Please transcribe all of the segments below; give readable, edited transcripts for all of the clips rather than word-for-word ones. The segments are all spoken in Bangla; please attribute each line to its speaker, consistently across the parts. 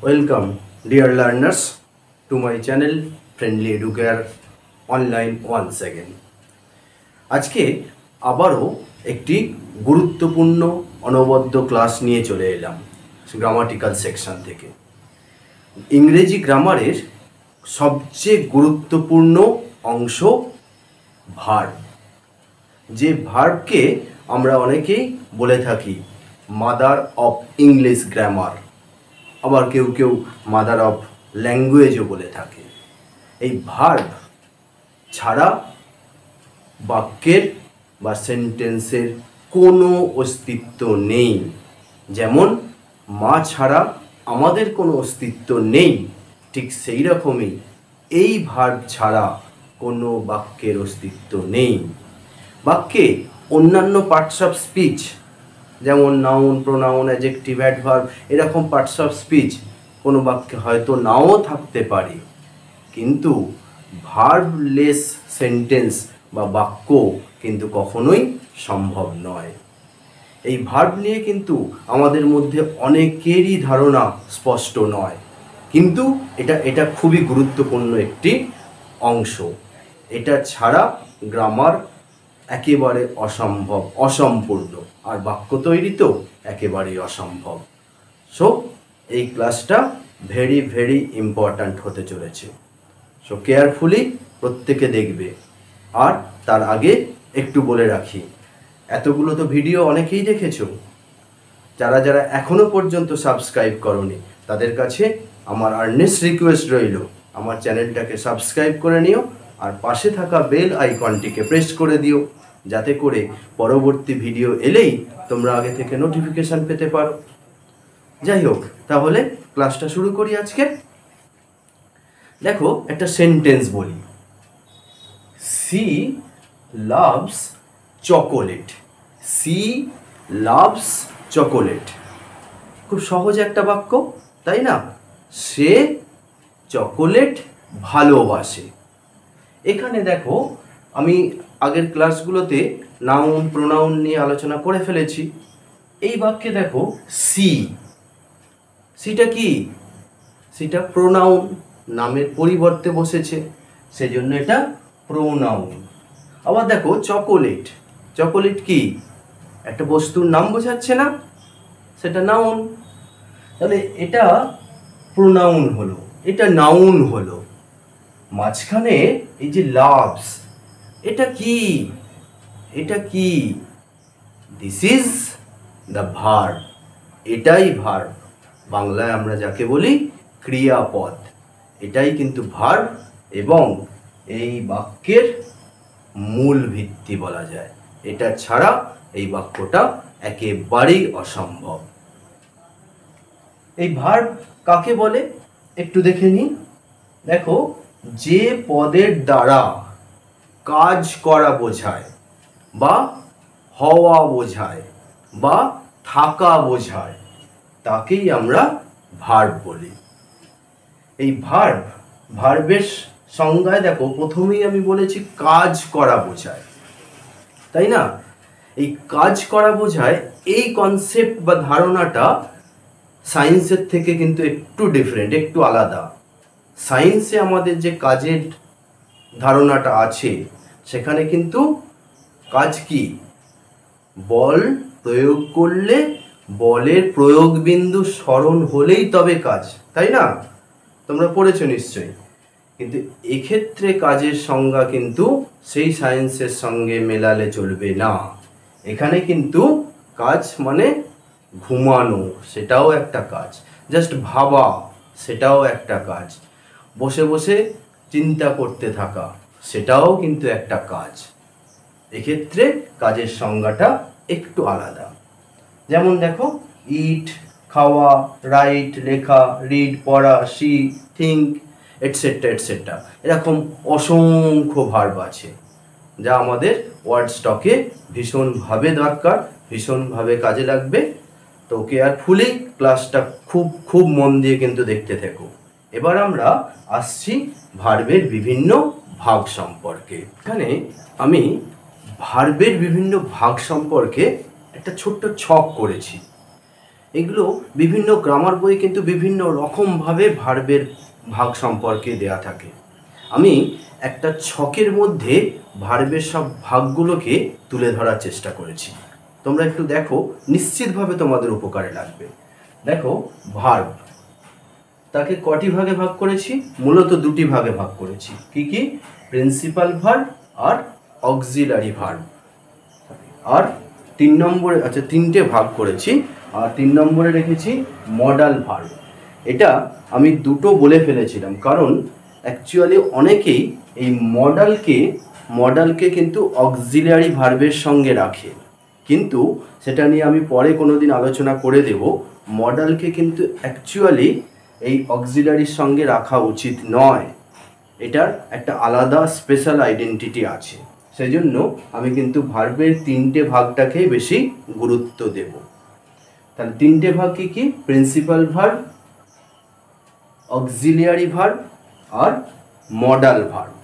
Speaker 1: Welcome, dear learners, to my channel Friendly Educator Online once again. আজকে আবারও একটি গুরুত্বপূর্ণ অনবদ্য ক্লাস নিয়ে চলে এলাম গ্রামাটিক্যাল সেকশন থেকে। ইংরেজি গ্রামারের সবচেয়ে গুরুত্বপূর্ণ অংশ ভার্ব। যে ভার্বকে আমরা অনেকেই বলে থাকি মাদার অফ ইংলিশ গ্রামার, আবার কেউ কেউ মাদার অফ ল্যাঙ্গুয়েজও বলে থাকে। এই ভার্ব ছাড়া বাক্যের বা সেন্টেন্সের কোনো অস্তিত্ব নেই। যেমন মা ছাড়া আমাদের কোনো অস্তিত্ব নেই, ঠিক সেই রকমই এই ভার্ব ছাড়া কোনো বাক্যের অস্তিত্ব নেই। বাক্যে অন্যান্য পার্টস অফ স্পিচ যেমন নাউন, প্রোনাউন, অ্যাডজেক্টিভ, অ্যাডভার্ব এরকম পার্টস অফ স্পিচ কোনো বাক্যে হয়তো নাও থাকতে পারে, কিন্তু ভার্বলেস সেন্টেন্স বা বাক্য কিন্তু কখনোই সম্ভব নয়। এই ভার্ব নিয়ে কিন্তু আমাদের মধ্যে অনেকেরই ধারণা স্পষ্ট নয়, কিন্তু এটা খুবই গুরুত্বপূর্ণ একটি অংশ। এটা ছাড়া গ্রামার একেবারে অসম্ভব, অসম্পূর্ণ, আর বাক্য তৈরি তো একেবারেই অসম্ভব। সো এই ক্লাসটা ভেরি ভেরি ইম্পর্ট্যান্ট হতে চলেছে। সো কেয়ারফুলি প্রত্যেকে দেখবে। আর তার আগে একটু বলে রাখি, এতগুলো তো ভিডিও অনেকেই দেখেছো, যারা যারা এখনো পর্যন্ত সাবস্ক্রাইব করোনি তাদের কাছে আমার আর্নেস্ট রিকোয়েস্ট রইল, আমার চ্যানেলটাকে সাবস্ক্রাইব করে নিও আর পাশে থাকা বেল আইকনটিকে প্রেস করে দিও, যাতে করে পরবর্তী ভিডিও এলেই তোমরা আগে থেকে নোটিফিকেশান পেতে পারো। যাই হোক, তাহলে ক্লাসটা শুরু করি আজকে। দেখো, একটা সেন্টেন্স বলি, C loves chocolate. C loves chocolate, খুব সহজ একটা বাক্য, তাই না? সে চকোলেট ভালোবাসে। এখানে দেখো, আমি আগের ক্লাসগুলোতে নাউন প্রোনাউন নিয়ে আলোচনা করে ফেলেছি। এই বাক্যে দেখো সি, সিটা কি? সিটা প্রোনাউন, নামের পরিবর্তে বসেছে, সেজন্য এটা প্রোনাউন। আবার দেখো চকোলেট, চকোলেট কি? একটা বস্তুর নাম বোঝাচ্ছে না, সেটা নাউন। তাহলে এটা প্রোনাউন হলো, এটা নাউন হলো। মাঝখানে এই যে লাভস, এটা কি? এটা কি? This is the verb. এটাই ভার্ব, বাংলায় আমরা যাকে বলি ক্রিয়াপদ। এটাই কিন্তু ভার্ব এবং এই বাক্যের মূল ভিত্তি বলা যায়। এটা ছাড়া এই বাক্যটা একেবারেই অসম্ভব। এই ভার্ব কাকে বলে একটু দেখে নিই। দেখো, যে পদের দ্বারা কাজ করা বোঝায় বা হওয়া বোঝায় বা থাকা বোঝায়, তাকেই আমরা ভার্ব বলি। এই ভার্বের সংজ্ঞায় দেখো, প্রথমেই আমি বলেছি কাজ করা বোঝায়, তাই না? এই কাজ করা বোঝায়, এই কনসেপ্ট বা ধারণাটা সায়েন্সের থেকে কিন্তু একটু ডিফারেন্ট, একটু আলাদা। সায়েন্সে আমাদের যে কাজের ধারণাটা আছে, সেখানে কিন্তু কাজ কি? বল প্রয়োগ করলে বলের প্রয়োগ বিন্দু স্মরণ হলেই তবে কাজ, তাই না? তোমরা পড়েছো নিশ্চয়ই। কিন্তু এক্ষেত্রে কাজের সংজ্ঞা কিন্তু সেই সায়েন্সের সঙ্গে মেলালে চলবে না। এখানে কিন্তু কাজ মানে ঘুমানো, সেটাও একটা কাজ। জাস্ট ভাবা, সেটাও একটা কাজ। বসে বসে চিন্তা করতে থাকা, সেটাও কিন্তু একটা কাজ। এক্ষেত্রে কাজের সংজ্ঞাটা একটু আলাদা। যেমন দেখো, ইট খাওয়া, রাইট লেখা, রিড পড়া, সি থিঙ্ক, এটসেট্রা এটসেট্রা, এরকম অসংখ্য ভার্ব আছে, যা আমাদের ওয়ার্ড স্টকে ভীষণভাবে দরকার, ভীষণভাবে কাজে লাগবে। তো কেয়ারফুলি ক্লাসটা খুব খুব মন দিয়ে কিন্তু দেখতে থেকো। এবার আমরা আসছি ভার্বের বিভিন্ন ভাগ সম্পর্কে। এখানে আমি ভার্বের বিভিন্ন ভাগ সম্পর্কে একটা ছোট্ট ছক করেছি। এগুলো বিভিন্ন গ্রামার বই কিন্তু বিভিন্ন রকমভাবে ভার্বের ভাগ সম্পর্কে দেয়া থাকে। আমি একটা ছকের মধ্যে ভার্বের সব ভাগগুলোকে তুলে ধরার চেষ্টা করেছি। তোমরা একটু দেখো, নিশ্চিতভাবে তোমাদের উপকারে লাগবে। দেখো, ভার্ব তাকে কটি ভাগে ভাগ করেছি? মূলত দুটি ভাগে ভাগ করেছি। কি কি? প্রিন্সিপাল ভার্ব আর অক্সিলারি ভার্ব। আর 3 নম্বরে, আচ্ছা 3টে ভাগ করেছি। আর 3 নম্বরে রেখেছি মডাল ভার্ব। এটা আমি দুটো বলে ফেলেছিলাম, কারণ অ্যাকচুয়ালি অনেকেই এই মডালকে কিন্তু অক্সিলারি ভার্বের সঙ্গে রাখে, কিন্তু সেটা নিয়ে আমি পরে কোনো দিন আলোচনা করে দেব। মডালকে কিন্তু অ্যাকচুয়ালি এই অক্সিলারির সঙ্গে রাখা উচিত নয়, এটার একটা আলাদা স্পেশাল আইডেন্টিটি আছে। সেই জন্য আমি কিন্তু ভার্বের 3টে ভাগটাকে বেশি গুরুত্ব দেব। তাহলে 3টে ভাগ কি কি? প্রিন্সিপাল ভার্ব, অক্সিলিয়ারি ভার্ব আর মডাল ভার্ব।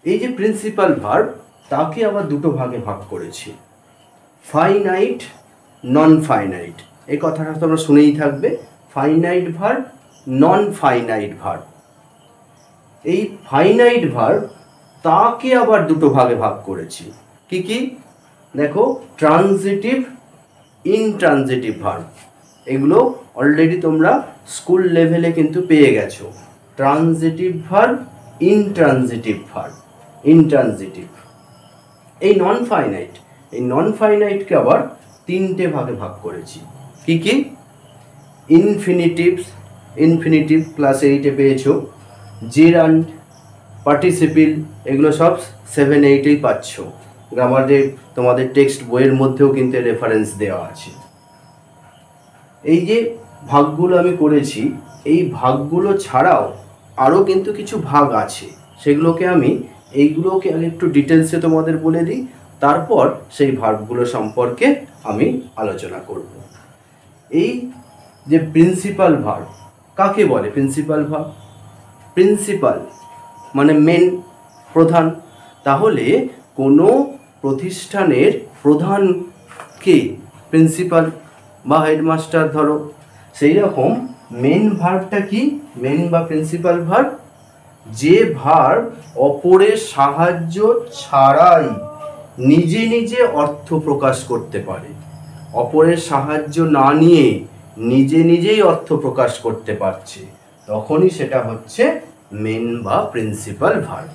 Speaker 1: এই যে প্রিন্সিপাল ভার্ব, তাকে আবার দুটো ভাগে ভাগ করেছি, ফাইনাইট, নন ফাইনাইট। এই কথাটা তোমরা শুনেই থাকবে, finite verb, non finite verb. এই ফাইনাইট ভার্ব তাকে আবার দুটো ভাগে ভাগ করেছি। কি কি? দেখো, ট্রানজিটিভ, ইনট্রানজিটিভ ভার্ব। এগুলো অলরেডি তোমরা স্কুল লেভেলে কিন্তু পেয়ে গেছো। Transitive verb, intransitive verb, intransitive. এই নন ফাইনাইটকে আবার 3টে ভাগে ভাগ করেছি। কি কি? ইনফিনিটিভ ক্লাস 8-এ পেয়েছো। জেরান্ড, পার্টিসিপিল, এগুলো সব 7-8-এই পাচ্ছ। গ্রামারে তোমাদের টেক্সট বইয়ের মধ্যেও কিন্তু রেফারেন্স দেওয়া আছে। এই যে ভাগগুলো আমি করেছি, এই ভাগগুলো ছাড়াও আরও কিন্তু কিছু ভাগ আছে, সেগুলোকে আমি এইগুলোকে আগে একটু ডিটেলসে তোমাদের বলে দিই, তারপর সেই ভাগগুলো সম্পর্কে আমি আলোচনা করব। এই যে প্রিন্সিপাল ভার্ব, কাকে বলে প্রিন্সিপাল ভার্ব? প্রিন্সিপাল মানে মেন, প্রধান। তাহলে কোনো প্রতিষ্ঠানের প্রধান কে? প্রিন্সিপাল বা হেডমাস্টার ধরো। সেই রকম মেন ভার্বটা কি? মেন বা প্রিন্সিপাল ভার্ব যে ভার্ব অপরের সাহায্য ছাড়াই নিজে নিজে অর্থ প্রকাশ করতে পারে। অপরের সাহায্য না নিয়ে নিজে নিজেই অর্থ প্রকাশ করতে পারছে, তখনই সেটা হচ্ছে মেন বা প্রিন্সিপাল ভার্ব।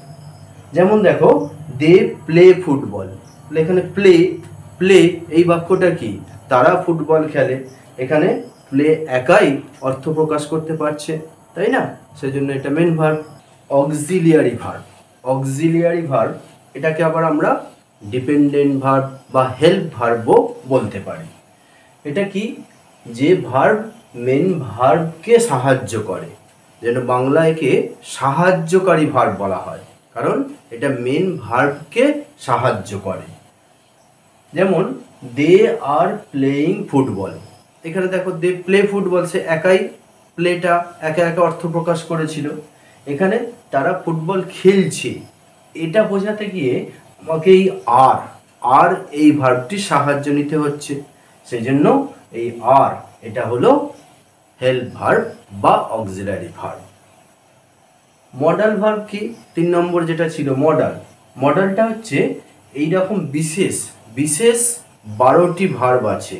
Speaker 1: যেমন দেখো, দে প্লে ফুটবল। এখানে প্লে এই বাক্যটা কি? তারা ফুটবল খেলে। এখানে প্লে একাই অর্থ প্রকাশ করতে পারছে, তাই না? সেজন্য এটা মেন ভার্ব। অক্সিলিয়ারি ভার্ব এটাকে আবার আমরা ডিপেন্ডেন্ট ভার্ব বা হেল্প ভার্বও বলতে পারি। এটা কি? যে ভার্ব মেন ভার্বকে সাহায্য করে, যেন বাংলায় একে সাহায্যকারী ভার্ব বলা হয়, কারণ এটা মেন ভার্বকে সাহায্য করে। যেমন দে আর প্লেয়িং ফুটবল। এখানে দেখো, দে প্লে ফুটবল, সে একাই প্লেটা একা একা অর্থ প্রকাশ করেছিল। এখানে তারা ফুটবল খেলছে, এটা বোঝাতে গিয়ে আমাকে এই আর এই ভার্বটির সাহায্য নিতে হচ্ছে। সেই জন্য এই আর, এটা হলো হেল্প ভার্ব বা অক্সিলারি ভার্ব। মডাল ভার্ব কি? 3 নম্বর যেটা ছিল মডালটা হচ্ছে এইরকম বিশেষ 12টি ভার্ব আছে।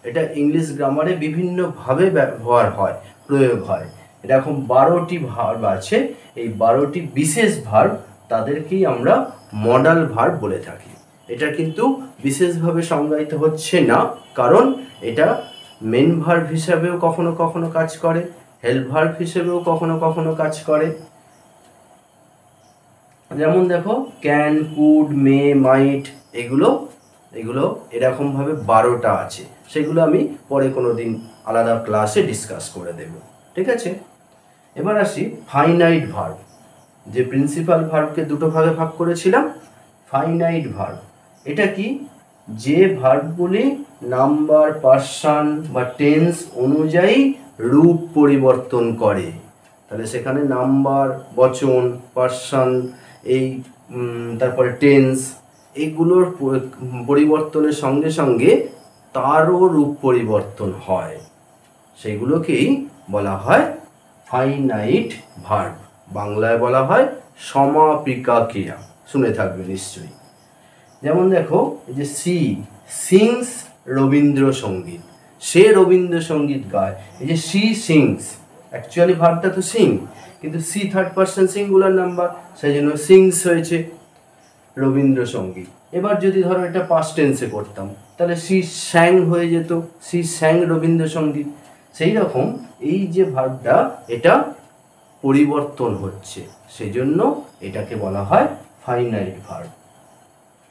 Speaker 1: এটা ইংলিশ গ্রামারে বিভিন্নভাবে ব্যবহার হয়, প্রয়োগ হয়। এরকম 12টি ভার্ব আছে। এই 12টি বিশেষ ভার্ব, তাদেরকেই আমরা মডাল ভার্ব বলে থাকি। এটা কিন্তু বিশেষভাবে সংজ্ঞায়িত হচ্ছে না, কারণ এটা মেন ভার্ব হিসাবেও কখনো কখনো কাজ করে, হেল্প ভার্ব হিসেবেও কখনো কখনো কাজ করে। যেমন দেখো, ক্যান, কুড, মে, মাইট, এগুলো এরকমভাবে 12টা আছে। সেগুলো আমি পরে কোনো দিন আলাদা ক্লাসে ডিসকাস করে দেব, ঠিক আছে? এবার আসি ফাইনাইট ভার্ব। যে প্রিন্সিপাল ভার্বকে দুটো ভাগে ভাগ করেছিলাম, ফাইনাইট ভার্ব এটা কি? যে ভার্বগুলি নাম্বার, পার্সন বা টেন্স অনুযায়ী রূপ পরিবর্তন করে। তাহলে সেখানে নাম্বার, বচন, পার্সন, এই তারপরে টেন্স, এইগুলোর পরিবর্তনের সঙ্গে সঙ্গে তারও রূপ পরিবর্তন হয়, সেগুলোকেই বলা হয় ফাইনাইট ভার্ব। বাংলায় বলা হয় সমাপিকা ক্রিয়া, শুনে থাকবে নিশ্চয়ই। যেমন দেখো, এই যে সিংস রবীন্দ্রসঙ্গীত, সে রবীন্দ্রসঙ্গীত গায়। এই যে সি সিংস, অ্যাকচুয়ালি ভার্বটা তো সিং, কিন্তু she third person singular number, সেই জন্য সিংস হয়েছে রবীন্দ্রসঙ্গীত। এবার যদি ধরো এটা পাস্ট টেন্সে করতাম, তাহলে সি স্যাং হয়ে যেত, সি স্যাং রবীন্দ্রসঙ্গীত। সেই রকম এই যে ভার্বটা, এটা পরিবর্তন হচ্ছে, সেই জন্য এটাকে বলা হয় ফাইনাইট ভার্ব।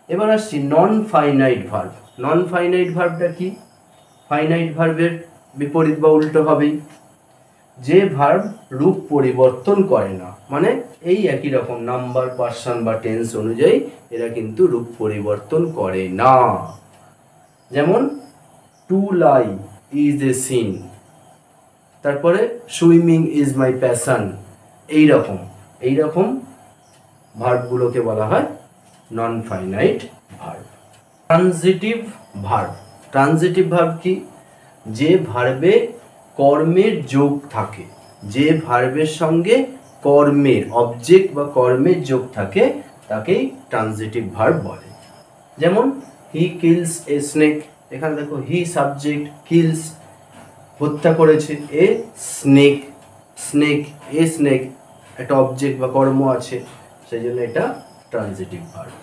Speaker 1: এবার আসছি non finite verb. Non finite ভার্বটা কি? ফাইনাইট ভার্বের বিপরীত বা উল্টো হবেই। যে ভার্ব রূপ পরিবর্তন করে না, মানে এই একই রকম নাম্বার, পার্সন বা টেন্স অনুযায়ী এরা কিন্তু রূপ পরিবর্তন করে না। যেমন to lie is a sin, তারপরে সুইমিং ইজ মাই প্যাশন। এই রকম ভার্বগুলোকে বলা হয় non finite verb. Transitive verb. Transitive verb কি? যে ভার্বে কর্মের যোগ থাকে, যে ভার্বের সঙ্গে কর্মের অবজেক্ট বা কর্মের যোগ থাকে, তাকেই ট্রানজিটিভ ভার্ব বলে। যেমন হি কিলস এ স্নেক, এখানে দেখো হি সাবজেক্ট, কিলস হত্যা করেছে, এ স্নেক, এ স্নেক একটা অবজেক্ট বা কর্ম আছে, সেই জন্য এটা ট্রানজিটিভ ভার্ব।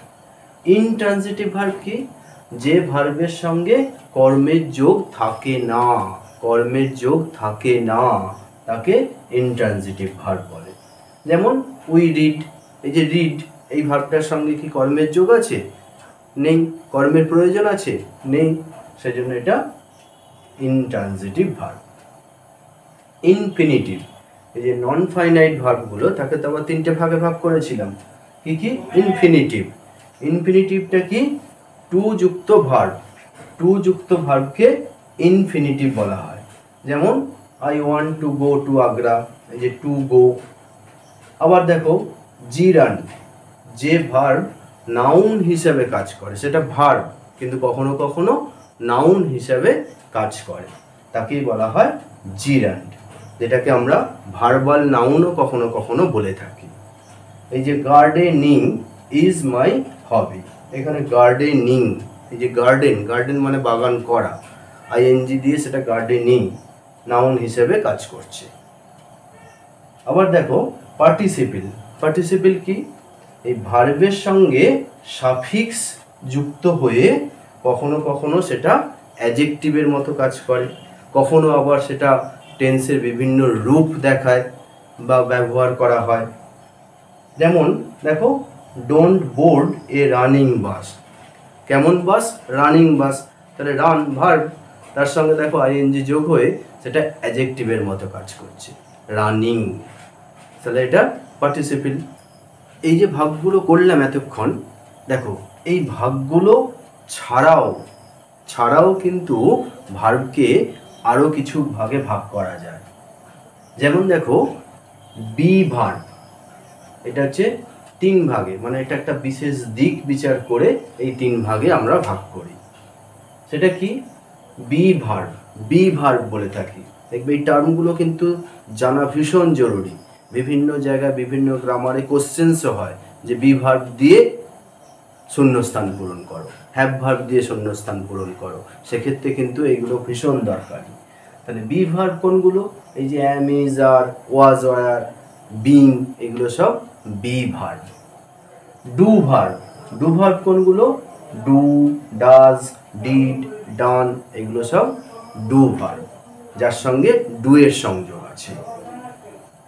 Speaker 1: ইনট্রানজিটিভ ভার্ব কি? যে ভার্বের সঙ্গে কর্মের যোগ থাকে না, তাকে ইনট্রানজিটিভ ভার্ব বলে। যেমন উই রিড, এই যে রিড, এই ভার্বটার সঙ্গে কি কর্মের যোগ আছে? নেই। কর্মের প্রয়োজন আছে? নেই, সেজন্য এটা ইনট্রানজিটিভ ভার্ব। ইনফিনিটিভ, এই যে নন ফাইনাইট ভার্বগুলো, তাকে তো আবার তিনটে ভাগে ভাগ করেছিলাম। কি কি? ইনফিনিটিভ। ইনফিনিটিভটা কি? টু যুক্ত ভার্ব, টু যুক্ত ভার্বকে ইনফিনিটিভ বলা হয়। যেমন I want to go to Agra, এই যে টু গো। আবার দেখো জিরান, যে ভার্ব নাউন হিসাবে কাজ করে, সেটা ভার্ব কিন্তু কখনো কখনো নাউন হিসাবে কাজ করে, তাকেই বলা হয় জিরান্ড, যেটাকে আমরা ভার্বাল নাউনও কখনো কখনো বলে থাকি। এই যে গার্ডেনিং ইজ মাই হবি, এখানে গার্ডেনিং, এই যে গার্ডেন মানে বাগান করা, আইএনজি দিয়ে সেটা গার্ডেনিং নাউন হিসেবে কাজ করছে। আবার দেখো পার্টিসিপেল কি? এই ভার্বের সঙ্গে সাফিক্স যুক্ত হয়ে কখনো কখনো সেটা অ্যাডজেক্টিভের মতো কাজ করে, কখনো আবার সেটা টেন্সের বিভিন্ন রূপ দেখায় বা ব্যবহার করা হয়। যেমন দেখো don't board A running bus, কেমন বাস? Running bus. তাহলে রান ভার্ব, তার সঙ্গে দেখো আইএনজি যোগ হয়ে সেটা অ্যাডজেক্টিভের মতো কাজ করছে, রানিং। তাহলে এটা পার্টিসিপেল। এই যে ভাগগুলো করলাম এতক্ষণ, দেখো এই ভাগগুলো ছাড়াও কিন্তু ভার্বকে আরও কিছু ভাগে ভাগ করা যায়। যেমন দেখো বি ভার্ব, এটা হচ্ছে তিন ভাগে, মানে এটা একটা বিশেষ দিক বিচার করে এই তিন ভাগে আমরা ভাগ করি। সেটা কি? বি ভার্ব বলে থাকি। দেখবে এই টার্মগুলো কিন্তু জানা ভীষণ জরুরি। বিভিন্ন জায়গায় বিভিন্ন গ্রামারে কোশ্চেন্সও হয় যে বি ভার্ব দিয়ে শূন্যস্থান পূরণ করো, হ্যাভ ভার্ব দিয়ে শূন্যস্থান পূরণ করো, সেক্ষেত্রে কিন্তু এইগুলো ভীষণ দরকারি। তাহলে বি ভার্ব কোনগুলো? এই যে am, is, are, was, were, being, এগুলো সব বি ভার্ব। ডু ভার্ব কোনগুলো? ডু, ডাজ, ডিড, ডান, এগুলো সব ডু ভার্ব, যার সঙ্গে ডু এর সংযোগ আছে।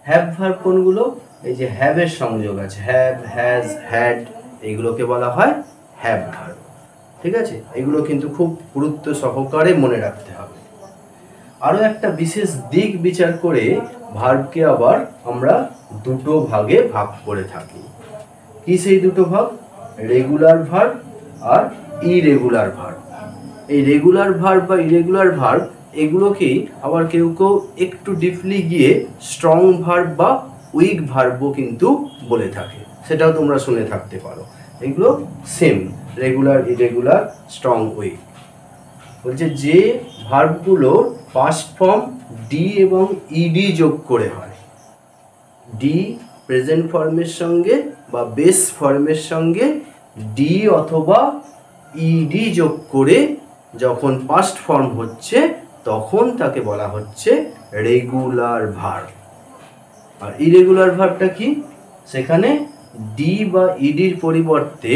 Speaker 1: হ্যাভ ভার্ব কোনগুলো? এই যে হ্যাভ এর সংযোগ আছে, হ্যাভ, হ্যাজ, হ্যাড, এগুলোকে বলা হয় হ্যাভ ভার্ব। ঠিক আছে, এগুলো কিন্তু খুব গুরুত্ব সহকারে মনে রাখতে হবে। আরও একটা বিশেষ দিক বিচার করে ভার্বকে আবার আমরা দুটো ভাগে ভাগ করে থাকি। কি সেই দুটো ভাগ? রেগুলার ভার্ব আর ইরেগুলার ভার্ব। এই রেগুলার ভার্ব বা ইরেগুলার ভার্ব এগুলোকেই আবার কেউ কেউ একটু ডিপলি গিয়ে স্ট্রং ভার্ব বা উইক ভার্বও কিন্তু বলে থাকে, সেটাও তোমরা শুনে থাকতে পারো। এগুলো same, regular, irregular, strong, weak. বলছে যে ভার্বগুলোর পাস্ট ফর্ম ডি এবং ইডি যোগ করে হয়, ডি প্রেজেন্ট ফর্মের সঙ্গে বা বেস ফর্মের সঙ্গে ডি অথবা ইডি যোগ করে যখন পাস্ট ফর্ম হচ্ছে তখন তাকে বলা হচ্ছে রেগুলার ভার্ব। আর ইরেগুলার ভার্বটা কি? সেখানে ডি বা ইডির পরিবর্তে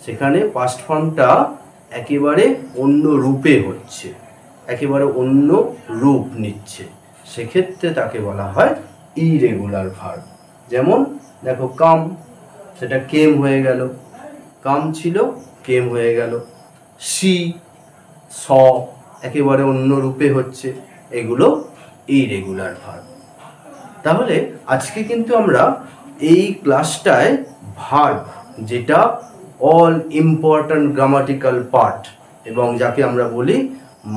Speaker 1: সেখানে পাস্ট ফর্মটা একেবারে অন্য রূপে হচ্ছে, একেবারে অন্য রূপ নিচ্ছে, সেক্ষেত্রে তাকে বলা হয় ইরেগুলার ভার্ব। যেমন দেখো কাম, সেটা কেম হয়ে গেল, কাম ছিল কেম হয়ে গেল। সি, স একেবারে অন্য রূপে হচ্ছে, এগুলো ইরেগুলার ভার্ব। তাহলে আজকে কিন্তু আমরা এই ক্লাসটায় ভার্ব, যেটা অল ইম্পর্ট্যান্ট গ্রামাটিক্যাল পার্ট এবং যাকে আমরা বলি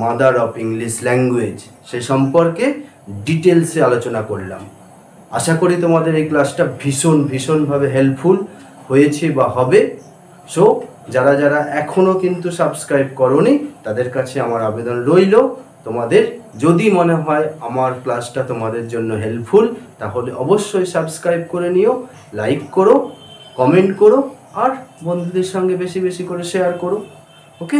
Speaker 1: মাদার অফ ইংলিশ ল্যাঙ্গুয়েজ, সে সম্পর্কে ডিটেলসে আলোচনা করলাম। আশা করি তোমাদের এই ক্লাসটা ভীষণভাবে হেল্পফুল হয়েছে বা হবে। সো যারা যারা এখনও কিন্তু সাবস্ক্রাইব করোনি তাদের কাছে আমার আবেদন রইল, তোমাদের যদি মনে হয় আমার ক্লাসটা তোমাদের জন্য হেল্পফুল তাহলে অবশ্যই সাবস্ক্রাইব করে নিও, লাইক করো, কমেন্ট করো আর বন্ধুদের সঙ্গে বেশি বেশি করে শেয়ার করো। ওকে।